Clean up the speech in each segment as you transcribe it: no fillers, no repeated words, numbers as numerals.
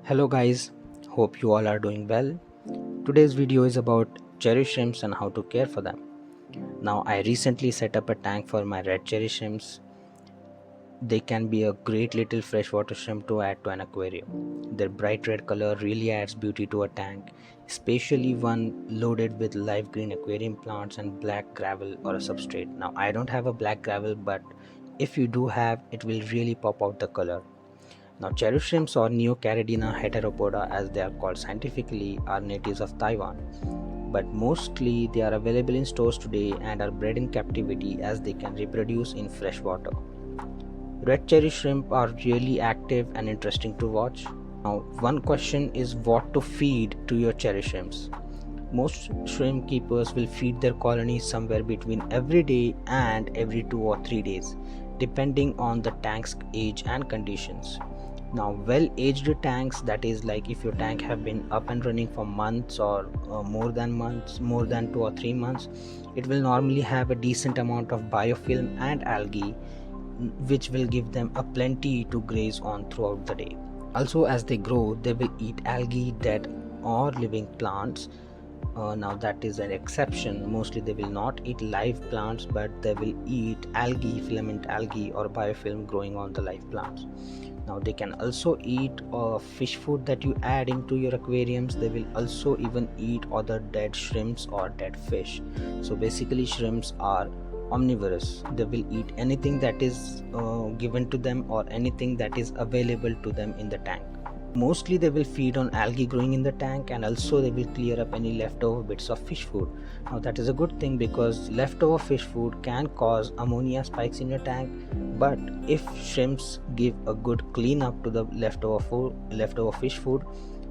Hello guys, hope you all are doing well. Today's video is about cherry shrimps and how to care for them. Now I recently set up a tank for my red cherry shrimps. They can be a great little freshwater shrimp to add to an aquarium. Their bright red color really adds beauty to a tank, especially one loaded with live green aquarium plants and black gravel or a substrate. Now I don't have a black gravel, but if you do have, it will really pop out the color. Now, cherry shrimps or Neocaridina heteropoda as they are called scientifically are natives of Taiwan, but mostly they are available in stores today and are bred in captivity as they can reproduce in fresh water. Red cherry shrimp are really active and interesting to watch. Now, one question is what to feed to your cherry shrimps. Most shrimp keepers will feed their colonies somewhere between every day and every 2 or 3 days, depending on the tank's age and conditions. Now, well-aged tanks, that is like if your tank have been up and running for months or more than months, more than 2 or 3 months, it will normally have a decent amount of biofilm and algae, which will give them a plenty to graze on throughout the day. Also, as they grow, they will eat algae, dead or living plants. Now that is an exception. Mostly they will not eat live plants, but they will eat algae, filament algae or biofilm growing on the live plants. Now they can also eat fish food that you add into your aquariums. They will also even eat other dead shrimps or dead fish. So basically shrimps are omnivorous. They will eat anything that is given to them or anything that is available to them in the tank. Mostly they will feed on algae growing in the tank, and also they will clear up any leftover bits of fish food. Now that is a good thing because leftover fish food can cause ammonia spikes in your tank, but if shrimps give a good clean up to the leftover fish food,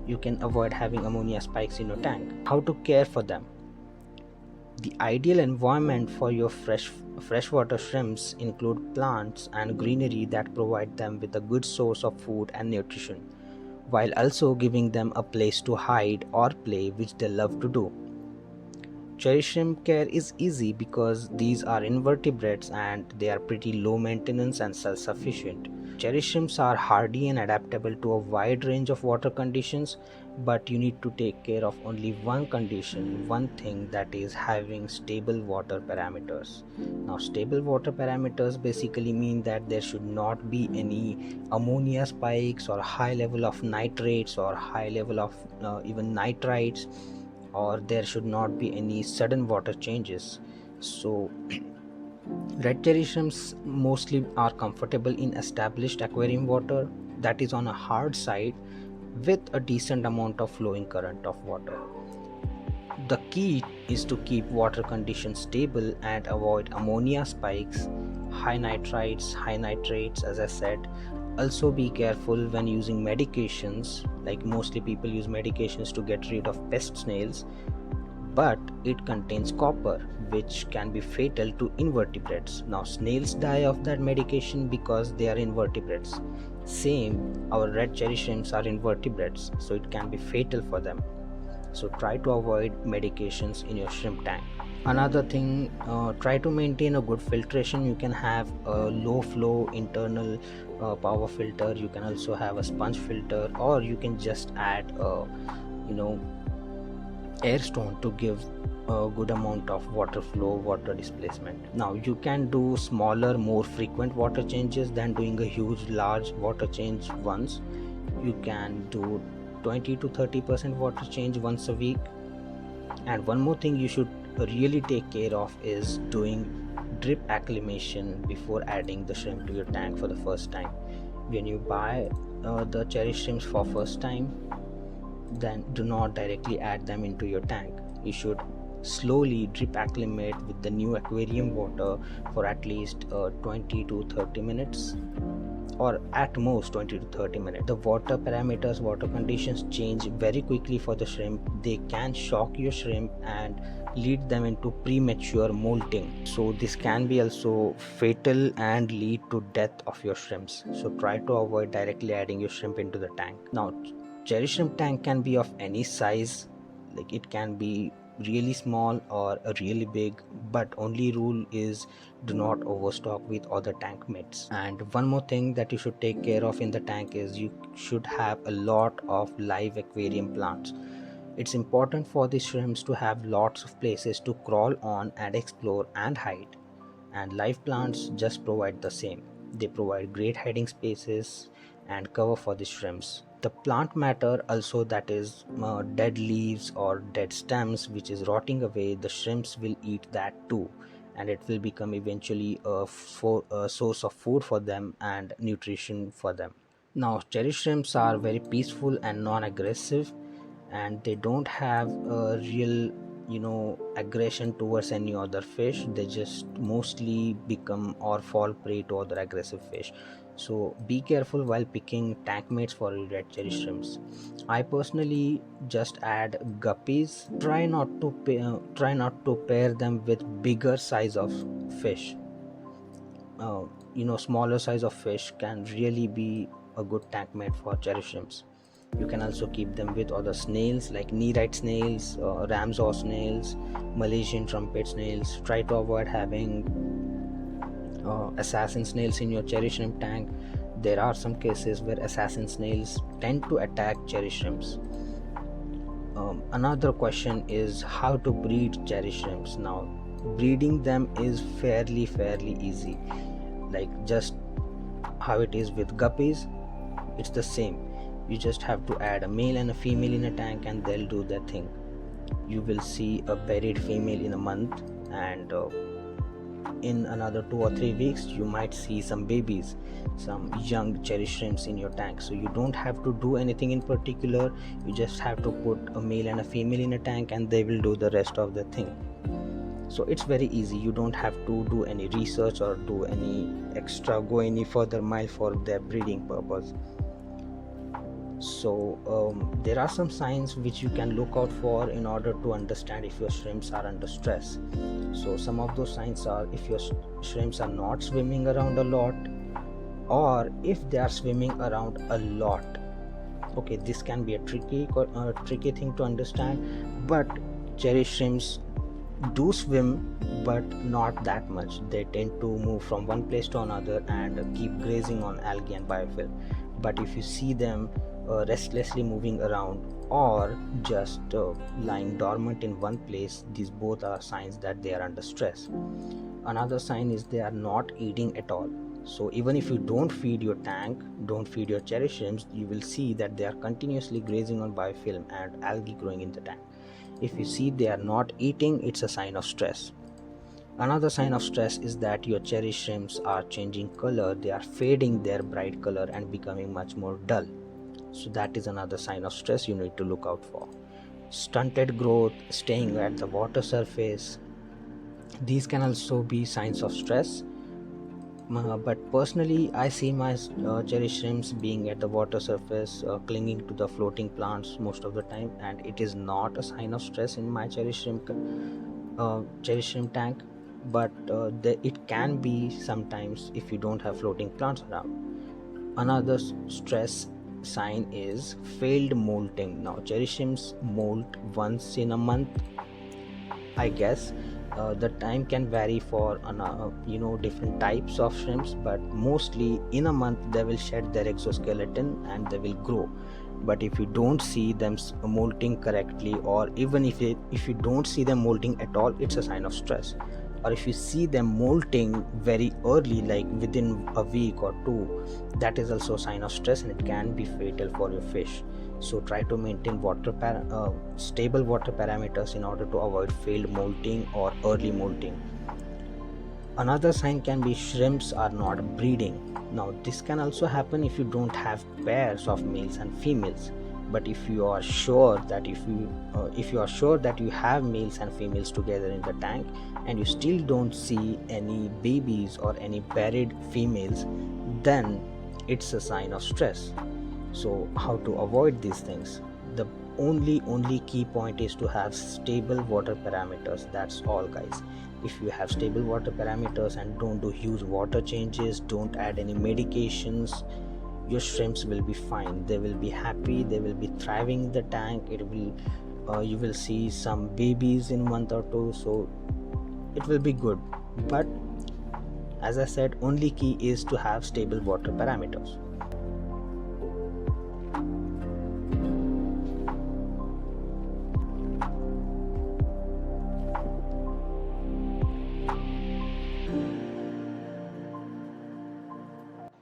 you can avoid having ammonia spikes in your tank. How to care for them. The ideal environment for your freshwater shrimps include plants and greenery that provide them with a good source of food and nutrition, while also giving them a place to hide or play, which they love to do. Cherry shrimp care is easy because these are invertebrates and they are pretty low maintenance and self-sufficient. Cherry shrimps are hardy and adaptable to a wide range of water conditions, but you need to take care of only one condition, one thing, that is having stable water parameters. Now, stable water parameters basically mean that there should not be any ammonia spikes or high level of nitrates or high level of even nitrites, or there should not be any sudden water changes. So red cherry shrimps mostly are comfortable in established aquarium water that is on a hard side with a decent amount of flowing current of water. The key is to keep water conditions stable and avoid ammonia spikes, high nitrites, high nitrates, as I said. Also be careful when using medications, like mostly people use medications to get rid of pest snails, but it contains copper, which can be fatal to invertebrates. Now snails die of that medication because they are invertebrates. Same, our red cherry shrimps are invertebrates, so it can be fatal for them. So try to avoid medications in your shrimp tank. Another thing, try to maintain a good filtration. You can have a low flow internal power filter. You can also have a sponge filter, or you can just add you know air stone to give a good amount of water flow, water displacement. Now you can do smaller, more frequent water changes than doing a huge large water change once. You can do 20 to 30% water change once a week. And one more thing you should really take care of is doing drip acclimation before adding the shrimp to your tank for the first time. When you buy the cherry shrimps for first time, then do not directly add them into your tank. You should slowly drip acclimate with the new aquarium water for at least 20 to 30 minutes, or at most 20 to 30 minutes. The water parameters, water conditions change very quickly for the shrimp. They can shock your shrimp and lead them into premature molting. So this can be also fatal and lead to death of your shrimps. So try to avoid directly adding your shrimp into the tank. Now, cherry shrimp tank can be of any size, like it can be really small or a really big, but only rule is do not overstock with other tank mates. And one more thing that you should take care of in the tank is you should have a lot of live aquarium plants. It's important for the shrimps to have lots of places to crawl on and explore and hide, and live plants just provide the same. They provide great hiding spaces and cover for the shrimps. The plant matter also, that is dead leaves or dead stems which is rotting away, the shrimps will eat that too, and it will become eventually a source of food for them and nutrition for them. Now, cherry shrimps are very peaceful and non-aggressive, and they don't have a real, aggression towards any other fish. They just mostly become or fall prey to other aggressive fish. So be careful while picking tank mates for red cherry shrimps. I personally just add guppies. Try not to pair them with bigger size of fish. Smaller size of fish can really be a good tank mate for cherry shrimps. You can also keep them with other snails like nereid snails, ramsor snails, Malaysian trumpet snails. Try to avoid having assassin snails in your cherry shrimp tank. There are some cases where assassin snails tend to attack cherry shrimps. Another question is how to breed cherry shrimps. Now, breeding them is fairly easy, like just how it is with guppies. It's the same. You just have to add a male and a female in a tank and they'll do their thing. You will see a buried female in a month, and in another 2 or 3 weeks you might see some babies, some young cherry shrimps in your tank. So you don't have to do anything in particular. You just have to put a male and a female in a tank and they will do the rest of the thing. So it's very easy. You don't have to do any research or do any extra, go any further mile for their breeding purpose. So there are some signs which you can look out for in order to understand if your shrimps are under stress. So some of those signs are if your shrimps are not swimming around a lot, or if they are swimming around a lot. Okay, this can be a tricky thing to understand, but cherry shrimps do swim, but not that much. They tend to move from one place to another and keep grazing on algae and biofilm. But if you see them restlessly moving around or just lying dormant in one place, these both are signs that they are under stress. Another sign is they are not eating at all. So even if you don't feed your tank, don't feed your cherry shrimps, you will see that they are continuously grazing on biofilm and algae growing in the tank. If you see they are not eating, it's a sign of stress. Another sign of stress is that your cherry shrimps are changing color. They are fading their bright color and becoming much more dull. So that is another sign of stress you need to look out for. Stunted growth, staying at the water surface, these can also be signs of stress. But personally, I see my cherry shrimps being at the water surface, clinging to the floating plants most of the time, and it is not a sign of stress in my cherry shrimp tank. But it can be sometimes if you don't have floating plants around. Another stress sign is failed molting. Now, cherry shrimps molt once in a month, I guess. The time can vary for different types of shrimps, but mostly in a month they will shed their exoskeleton and they will grow. But if you don't see them molting correctly, or even if you don't see them molting at all, it's a sign of stress. Or if you see them molting very early, like within a week or two, that is also a sign of stress and it can be fatal for your fish. So try to maintain stable water parameters in order to avoid failed molting or early molting. Another sign can be shrimps are not breeding. Now this can also happen if you don't have pairs of males and females. But if you are sure that you have males and females together in the tank and you still don't see any babies or any paired females, then it's a sign of stress. So how to avoid these things? The only key point is to have stable water parameters. That's all, guys. If you have stable water parameters and don't do huge water changes, don't add any medications, your shrimps will be fine. They will be happy, they will be thriving in the tank. It will you will see some babies in month or two, so it will be good. But as I said, only key is to have stable water parameters.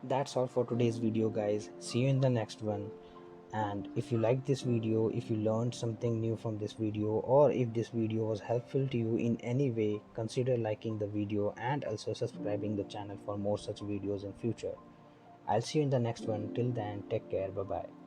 That's all for today's video, guys. See you in the next one. And if you like this video, if you learned something new from this video, or if this video was helpful to you in any way, consider liking the video and also subscribing the channel for more such videos in future. I'll see you in the next one. Till then, take care. Bye bye.